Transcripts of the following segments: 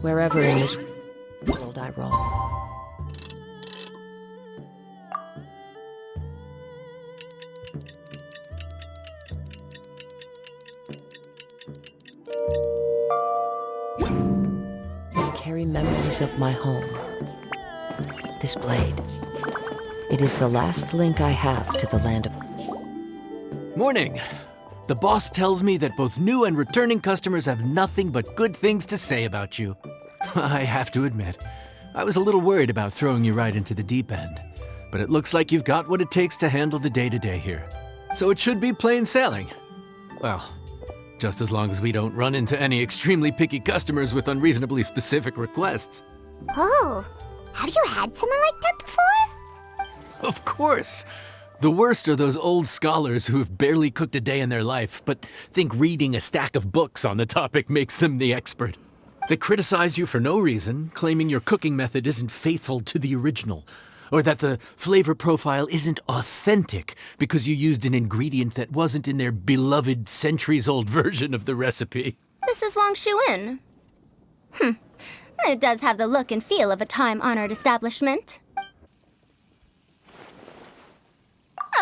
wherever in this world I roam. And carry memories of my home. This blade. It is the last link I have to the land of... Morning. The boss tells me that both new and returning customers have nothing but good things to say about you. I have to admit, I was a little worried about throwing you right into the deep end, but it looks like you've got what it takes to handle the day-to-day here. So it should be plain sailing. Well, just as long as we don't run into any extremely picky customers with unreasonably specific requests. Oh, have you had someone like that before? Of course. The worst are those old scholars who have barely cooked a day in their life, but think reading a stack of books on the topic makes them the expert. They criticize you for no reason, claiming your cooking method isn't faithful to the original, or that the flavor profile isn't authentic because you used an ingredient that wasn't in their beloved centuries-old version of the recipe. This is Wang Shuin. It does have the look and feel of a time-honored establishment.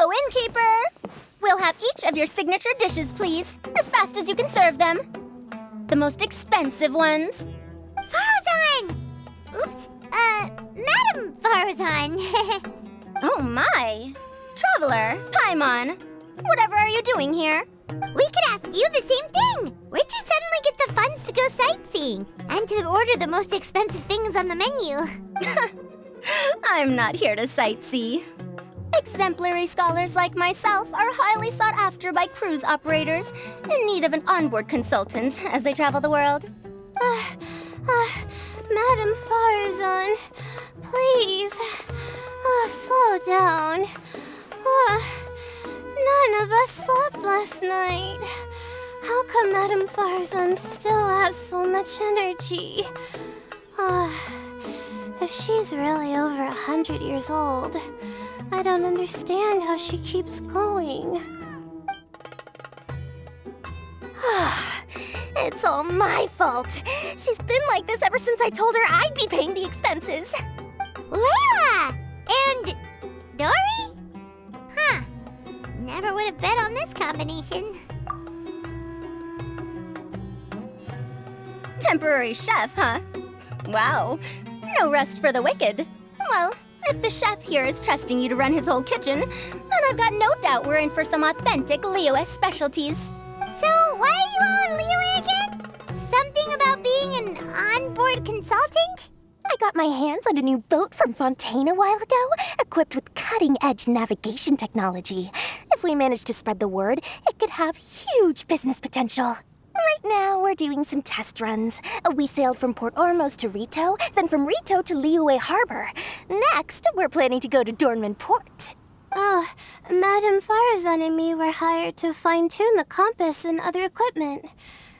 Oh, innkeeper! We'll have each of your signature dishes, please, as fast as you can serve them. The most expensive ones. Farazan! Oops, Madam Farazan. Oh my! Traveler, Paimon, whatever are you doing here? We could ask you the same thing. Where'd you suddenly get the funds to go sightseeing? And to order the most expensive things on the menu? I'm not here to sightsee. Exemplary scholars like myself are highly sought after by cruise operators in need of an onboard consultant as they travel the world. Madam Farazan, please, slow down. None of us slept last night. How come Madam Farazan still has so much energy? If she's really over 100 years old, I don't understand how she keeps going. It's all my fault. She's been like this ever since I told her I'd be paying the expenses. Layla! And Dory? Huh. Never would have bet on this combination. Temporary chef, huh? Wow. No rest for the wicked. Well, if the chef here is trusting you to run his whole kitchen, then I've got no doubt we're in for some authentic Liyue specialties. So, why are you all in Liyue again? Something about being an onboard consultant? I got my hands on a new boat from Fontaine a while ago, equipped with cutting-edge navigation technology. If we manage to spread the word, it could have huge business potential. Right now, we're doing some test runs. We sailed from Port Ormos to Rito, then from Rito to Liyue Harbor. Next, we're planning to go to Dornman Port. Oh, Madam Farazan and me were hired to fine-tune the compass and other equipment.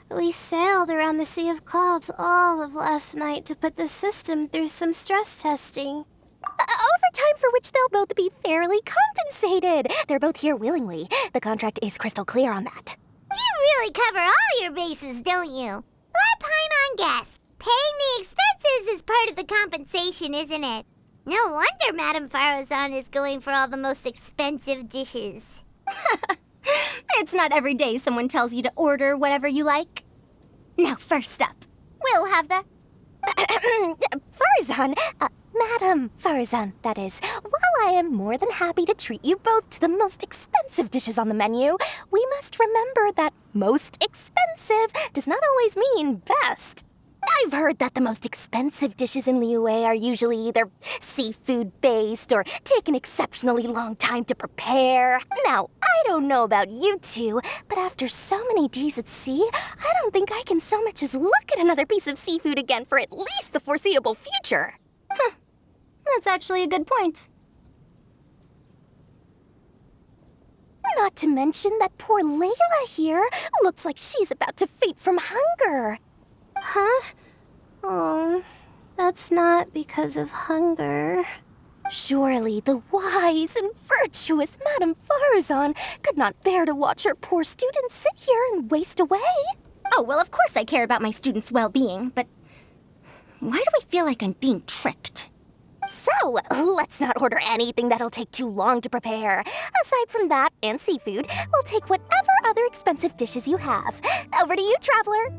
We sailed around the Sea of Clouds all of last night to put the system through some stress testing. Overtime for which they'll both be fairly compensated. They're both here willingly. The contract is crystal clear on that. You really cover all your bases, don't you? Let Paimon guess. Paying the expenses is part of the compensation, isn't it? No wonder Madame Farazan is going for all the most expensive dishes. It's not every day someone tells you to order whatever you like. Now, first up, we'll have the... Farazan, Madam Farazan, that is. While I am more than happy to treat you both to the most expensive dishes on the menu, we must remember that most expensive does not always mean best. I've heard that the most expensive dishes in Liyue are usually either seafood-based or take an exceptionally long time to prepare. Now, I don't know about you two, but after so many days at sea, I don't think I can so much as look at another piece of seafood again for at least the foreseeable future. Huh. That's actually a good point. Not to mention that poor Layla here looks like she's about to faint from hunger. Huh? Oh, that's not because of hunger. Surely the wise and virtuous Madame Farazan could not bear to watch her poor students sit here and waste away. Oh, well, of course I care about my students' well-being, but Why do I feel like I'm being tricked? So, let's not order anything that'll take too long to prepare. Aside from that and seafood, we'll take whatever other expensive dishes you have. Over to you, traveler.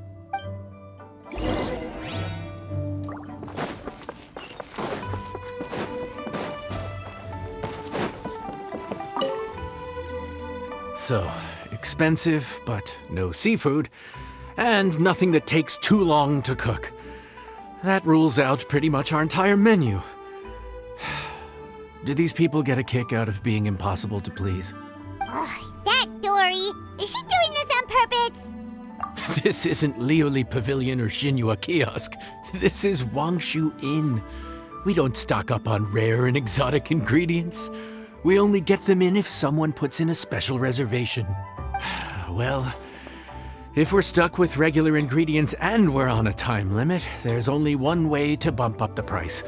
So, expensive, but no seafood, and nothing that takes too long to cook. That rules out pretty much our entire menu. Do these people get a kick out of being impossible to please? Ugh, that Dory! Is she doing this on purpose? This isn't Lioli Pavilion or Xinhua Kiosk. This is Wangshu Inn. We don't stock up on rare and exotic ingredients. We only get them in if someone puts in a special reservation. Well, if we're stuck with regular ingredients and we're on a time limit, there's only one way to bump up the price.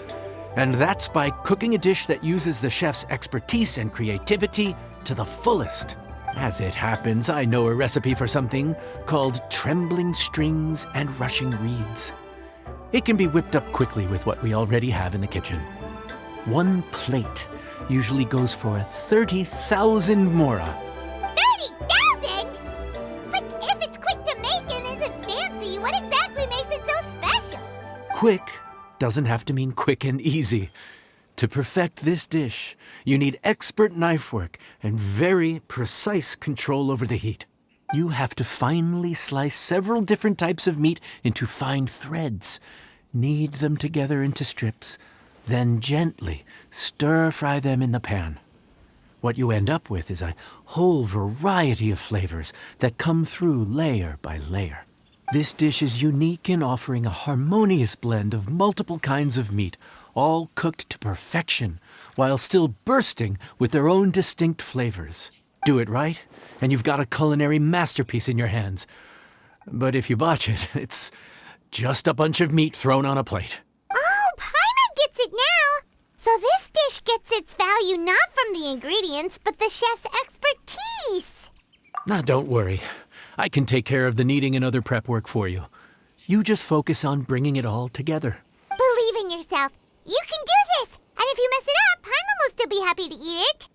And that's by cooking a dish that uses the chef's expertise and creativity to the fullest. As it happens, I know a recipe for something called trembling strings and rushing reeds. It can be whipped up quickly with what we already have in the kitchen. One plate usually goes for 30,000 mora. 30,000? But if it's quick to make and isn't fancy, what exactly makes it so special? Quick doesn't have to mean quick and easy. To perfect this dish, you need expert knife work and very precise control over the heat. You have to finely slice several different types of meat into fine threads, knead them together into strips, then gently stir-fry them in the pan. What you end up with is a whole variety of flavors that come through layer by layer. This dish is unique in offering a harmonious blend of multiple kinds of meat, all cooked to perfection, while still bursting with their own distinct flavors. Do it right, and you've got a culinary masterpiece in your hands. But if you botch it, it's just a bunch of meat thrown on a plate. Oh, Paimon gets it now! So this dish gets its value not from the ingredients, but the chef's expertise! Now, don't worry. I can take care of the kneading and other prep work for you. You just focus on bringing it all together. Believe in yourself. You can do this! And if you mess it up, Paimon will still be happy to eat it.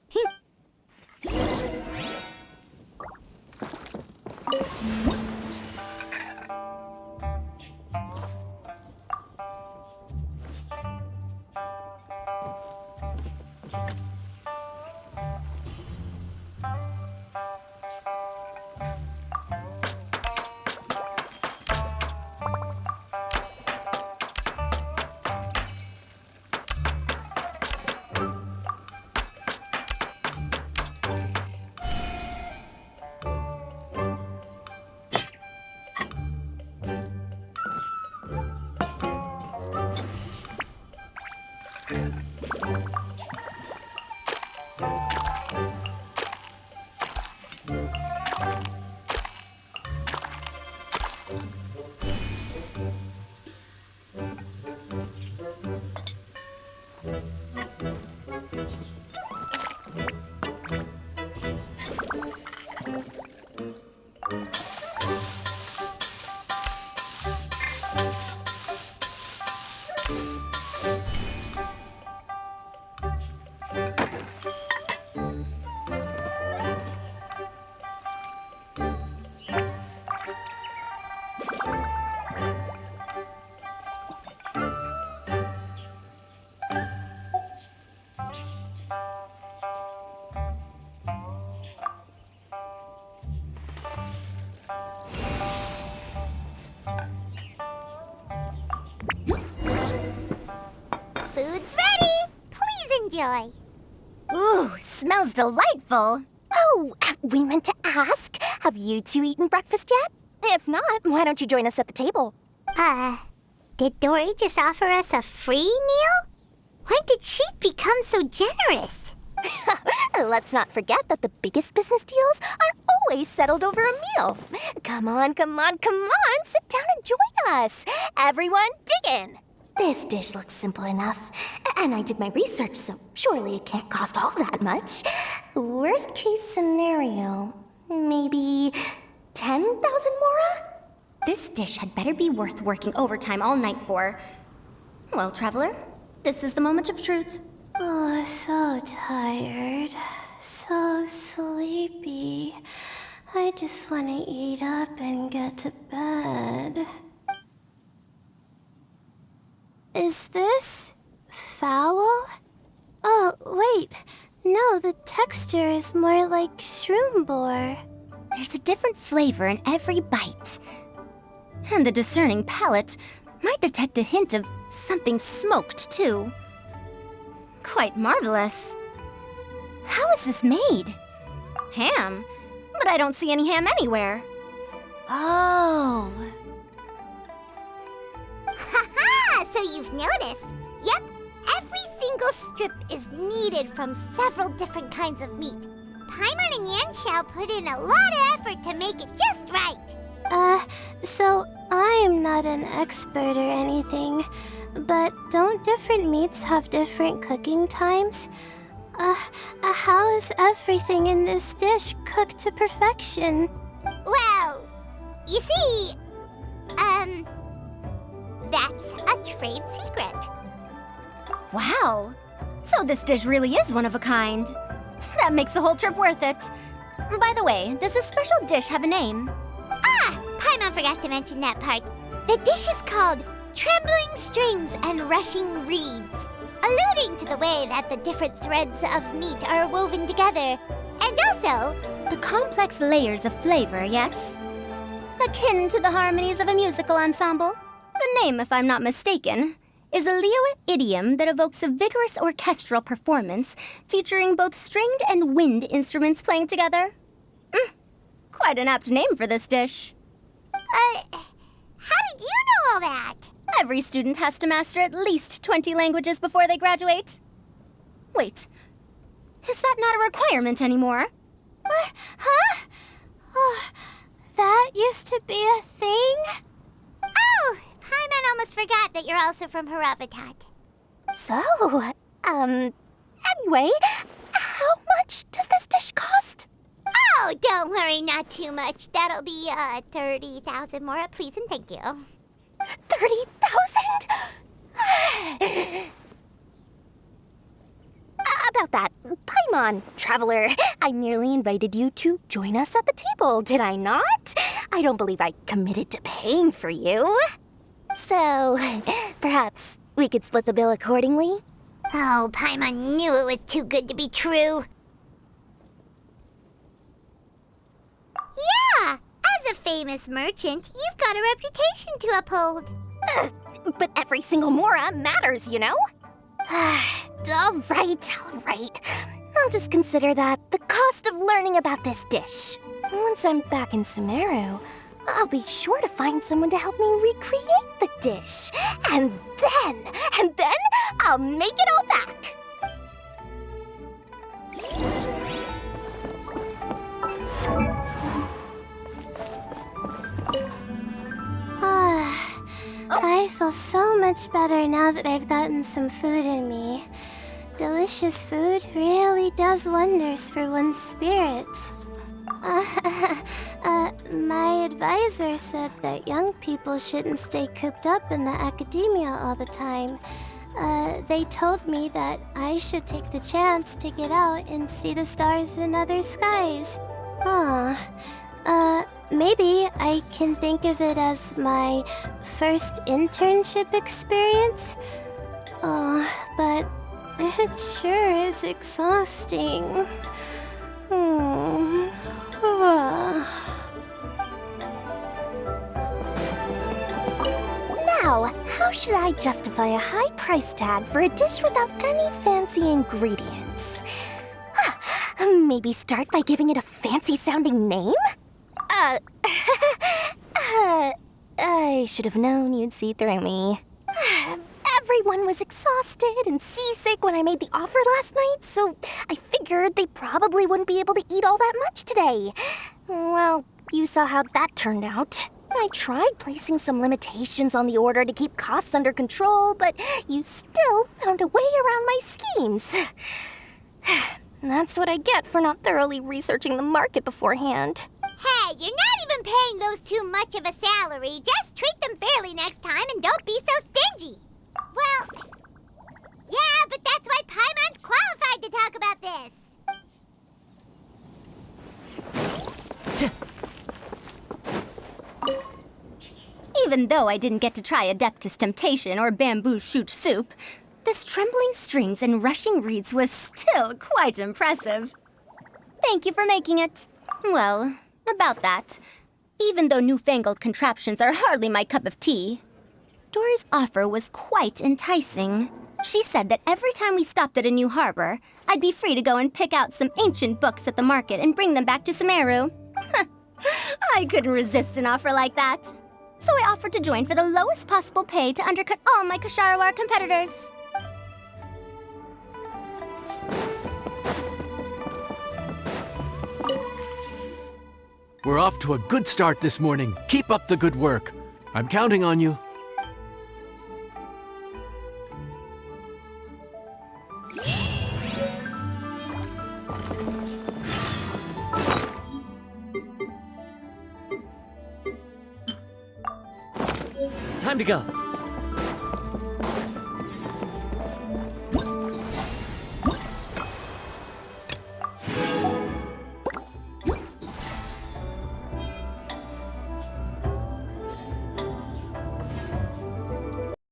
Food's ready! Please enjoy. Ooh, smells delightful. Oh, we meant to ask, have you two eaten breakfast yet? If not, why don't you join us at the table? Did Dory just offer us a free meal? When did she become so generous? Let's not forget that the biggest business deals are always settled over a meal. Come on, sit down and join us. Everyone, dig in. This dish looks simple enough, and I did my research, so surely it can't cost all that much. Worst case scenario, maybe 10,000 mora? This dish had better be worth working overtime all night for. Well, Traveler, this is the moment of truth. Oh, so tired. So sleepy. I just want to eat up and get to bed. Is this foul? Oh, wait. No, the texture is more like shroom boar. There's a different flavor in every bite. And the discerning palate might detect a hint of something smoked, too. Quite marvelous. How is this made? Ham? But I don't see any ham anywhere. Oh. Haha! So you've noticed. Yep, every single strip is kneaded from several different kinds of meat. Paimon and Yanxiao put in a lot of effort to make it just right. So I'm not an expert or anything, but don't different meats have different cooking times? How is everything in this dish cooked to perfection? Well, you see, that's a trade secret. Wow. So this dish really is one of a kind. That makes the whole trip worth it. By the way, does this special dish have a name? Paimon forgot to mention that part. The dish is called Trembling Strings and Rushing Reeds, alluding to the way that the different threads of meat are woven together. And also, The complex layers of flavor, yes? Akin to the harmonies of a musical ensemble. The name, if I'm not mistaken, is a Liyue idiom that evokes a vigorous orchestral performance featuring both stringed and wind instruments playing together. Quite an apt name for this dish. how did you know all that? Every student has to master at least 20 languages before they graduate. Wait, is that not a requirement anymore? Huh? Oh, that used to be a thing? Oh, Paimon almost forgot that you're also from Haravatat. So, anyway, how much does this dish cost? Oh, don't worry, not too much. That'll be, 30,000 more, please and thank you. 30,000? About that, Paimon, Traveler, I nearly invited you to join us at the table, did I not? I don't believe I committed to paying for you. So, perhaps we could split the bill accordingly? Oh, Paimon knew it was too good to be true. Yeah, as a famous merchant, you've got a reputation to uphold. But every single mora matters, you know? All right. I'll just consider that the cost of learning about this dish. Once I'm back in Sumeru, I'll be sure to find someone to help me recreate the dish. And then I'll make it all back. I feel so much better now that I've gotten some food in me. Delicious food really does wonders for one's spirits. My advisor said that young people shouldn't stay cooped up in the academia all the time. They told me that I should take the chance to get out and see the stars in other skies. Maybe I can think of it as my first internship experience. But it sure is exhausting. Now, how should I justify a high price tag for a dish without any fancy ingredients? Maybe start by giving it a fancy-sounding name? I should have known you'd see through me. Everyone was exhausted and seasick when I made the offer last night, so I figured they probably wouldn't be able to eat all that much today. Well, you saw how that turned out. I tried placing some limitations on the order to keep costs under control, but you still found a way around my schemes. That's what I get for not thoroughly researching the market beforehand. Hey, you're not even paying those too much of a salary. Just treat them fairly next time and don't be so stingy. Well, yeah, but that's why Paimon's qualified to talk about this. Even though I didn't get to try Adeptus Temptation or Bamboo Shoot Soup, this trembling strings and rushing reeds was still quite impressive. Thank you for making it. Well, about that, even though newfangled contraptions are hardly my cup of tea, Dory's offer was quite enticing. She said that every time we stopped at a new harbor, I'd be free to go and pick out some ancient books at the market and bring them back to Sumeru. I couldn't resist an offer like that. So I offered to join for the lowest possible pay to undercut all my Kasharawar competitors. We're off to a good start this morning. Keep up the good work. I'm counting on you. Time to go.